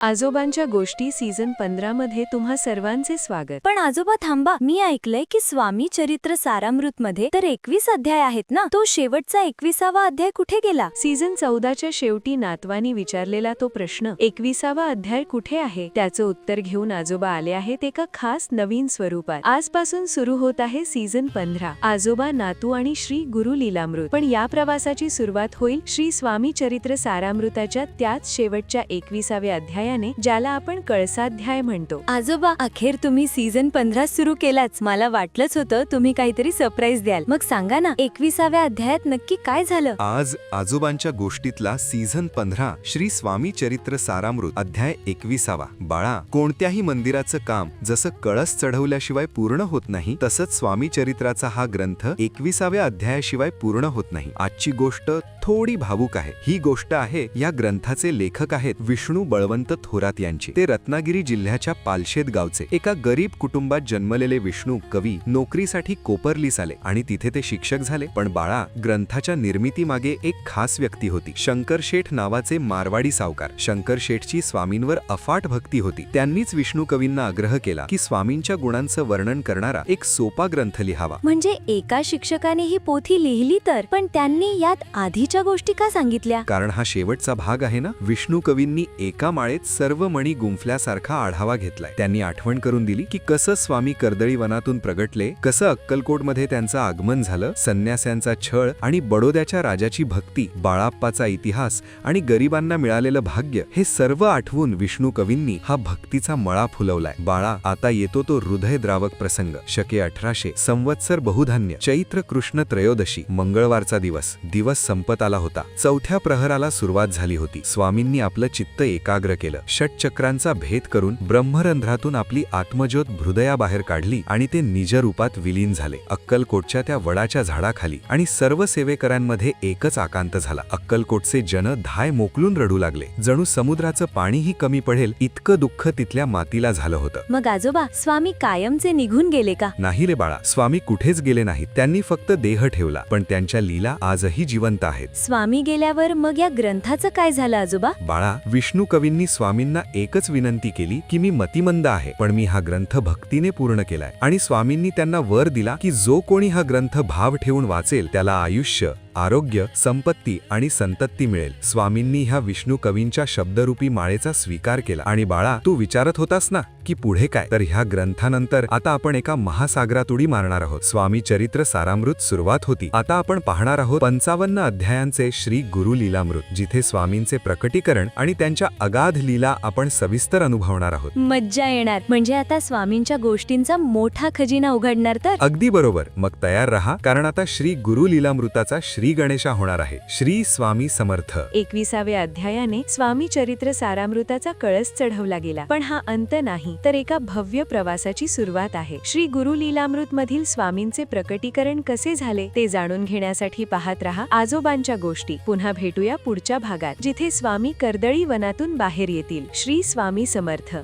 आजोबांच्या गोष्टी सीझन 15 मध्ये तुम्हा सर्वांचे स्वागत। पण आजोबा थांबा, मी ऐकलंय की स्वामी चरित्र सारामृत मध्ये तर 21 अध्याय आहेत ना, तो शेवटचा 21वा अध्याय कुठे गेला? सीझन 14च्या शेवटी नातवानी विचारलेला तो प्रश्न 21वा अध्याय कुठे आहे त्याचं उत्तर घेऊन आजोबा आले आहेत एका खास नवीन स्वरूपात। आजपासून सुरू होत आहे सीझन 15 आजोबा, नातू आणि श्री गुरु लीलामृत। पण या प्रवासाची सुरुवात होईल श्री स्वामी चरित्र सारामृताच्या त्याच शेवटच्या 21व्या अध्यायाने, ज्याला आपण कळसाध्याय म्हणतो। आजोबा, अखेर तुम्ही सीझन 15 सुरू केलाच। मला वाटलंच होतं तुम्ही काहीतरी सरप्राईज द्याल। मग सांगा ना, 21व्या अध्यायात नक्की काय झालं? आज आजोबांच्या गोष्टीतला सीझन 15 श्री स्वामी चरित्र सारामृत अध्याय 21वा। बाळा, कोणत्याही मंदिराचं काम जसं कळस चढवल्याशिवाय पूर्ण होत नाही, तसंच स्वामी चरित्राचा हा ग्रंथ 21व्या अध्यायाशिवाय पूर्ण होत नाही। आजची गोष्ट थोडी भावुक आहे। ही गोष्ट आहे, या ग्रंथाचे लेखक आहेत विष्णू बळवंत थोरात यांची। ते रत्नागिरी जिल्ह्याच्या पालशेत गावचे एका गरीब कुटुंबात जन्मलेले विष्णू कवी नोकरीसाठी कोपरलीस आले आणि तिथे ते शिक्षक झाले। पण बाळा, ग्रंथाच्या निर्मितीमागे एक खास व्यक्ती होती, शंकर शेठ नावाचे मारवाडी सावकार। शंकर शेठची स्वामींवर अफाट भक्ती होती। त्यांनीच विष्णू कवींना आग्रह केला की स्वामींच्या गुणांचं वर्णन करणारा एक सोपा ग्रंथ लिहावा। म्हणजे एका शिक्षकाने ही पोथी लिहिली तर, पण त्यांनी यात आधीच्या गोष्टी का सांगितल्या? कारण हा शेवटचा भाग आहे ना। विष्णू कवींनी एका माळेत सर्व मणी गुंफल्यासारखा आढावा घेतलाय। त्यांनी आठवण करून दिली की कसं स्वामी कर्दळी वनातून प्रगटले, कसं अक्कलकोटमध्ये त्यांचं आगमन झालं, संन्यास्यांचा छळ आणि बडोद्याच्या राजाची भक्ती, बाळाप्पाचा इतिहास आणि गरिबांना मिळालेलं भाग्य, हे सर्व आठवून विष्णू कवींनी हा भक्तीचा मळा फुलवलाय। बाळा, आता येतो तो हृदयद्रावक प्रसंग। शके 1800, संवत्सर बहुधान्य, चैत्र कृष्ण त्रयोदशी, मंगळवारचा दिवस संपत आला होता। चौथ्या प्रहराला सुरुवात झाली होती। स्वामींनी आपलं चित्त एकाग्र केलं, षटचक्रांचा भेद करून ब्रह्मरंध्रातून आपली आत्मज्योत हृदयाबाहेर काढली आणि ते निज रूपात विलीन झाले। अक्कलकोटच्या त्या वडाच्या झाडाखाली आणि सर्व सेवेकरांमध्ये एकच आकांत झाला। अक्कलकोटचे जन धाय मोकलून रडू लागले, जणू समुद्राचं पाणीही कमी पडेल इतकं दुःख तिथल्या मातीला झालं होतं। मग आजोबा, स्वामी कायमचे निघून गेले का? नाही रे बाळा, स्वामी कुठेच गेले नाहीत। त्यांनी फक्त देह ठेवला, पण त्यांच्या लीला आजही जिवंत आहेत। स्वामी गेल्यावर मग या ग्रंथाचं काय झालं आजोबा? बाळा, विष्णू कवींनी स्वामींना एकच विनंती केली की मी मतिमंद आहे, पण मी हा ग्रंथ भक्तीने पूर्ण केलाय। आणि स्वामींनी त्यांना वर दिला की जो कोणी हा ग्रंथ भाव ठेवून वाचेल त्याला आयुष्य, आरोग्य, संपत्ती आणि संतती मिळेल। स्वामींनी ह्या विष्णू कवींच्या शब्दरूपी माळेचा स्वीकार केला। आणि बाळा, तू विचारत होतास ना की पुढे काय, तर ह्या ग्रंथानंतर आता आपण एका महासागरात उडी मारणार आहोत। स्वामी चरित्र सारामृत सुरुवात होती। आता आपण पाहणार आहोत 55 अध्यायांचे श्री गुरु लीलामृत, जिथे स्वामींचे प्रकटीकरण आणि त्यांच्या अगाध लीला आपण सविस्तर अनुभवणार आहोत। मज्जा येणार। म्हणजे आता स्वामींच्या गोष्टींचा मोठा खजिना उघडणार तर? अगदी बरोबर। मग तयार रहा, कारण आता श्री गुरु लीलामृताचा श्री गणेशा होणार आहे। श्री स्वामी समर्थ। 21व्या अध्यायाने स्वामी चरित्र सारामृताचा कळस चढवला गेला। पण हा अंत नाही, तर एका भव्य प्रवासाची सुरुवात आहे। श्री गुरु लीलामृत मधील स्वामींचे प्रकटीकरण कसे झाले ते जाणून घेण्यासाठी पाहत रहा आजोबांच्या गोष्टी। पुन्हा भेटूया पुढच्या भागात, जिथे स्वामी कर्दळी वनातून बाहेर येतील। श्री स्वामी समर्थ।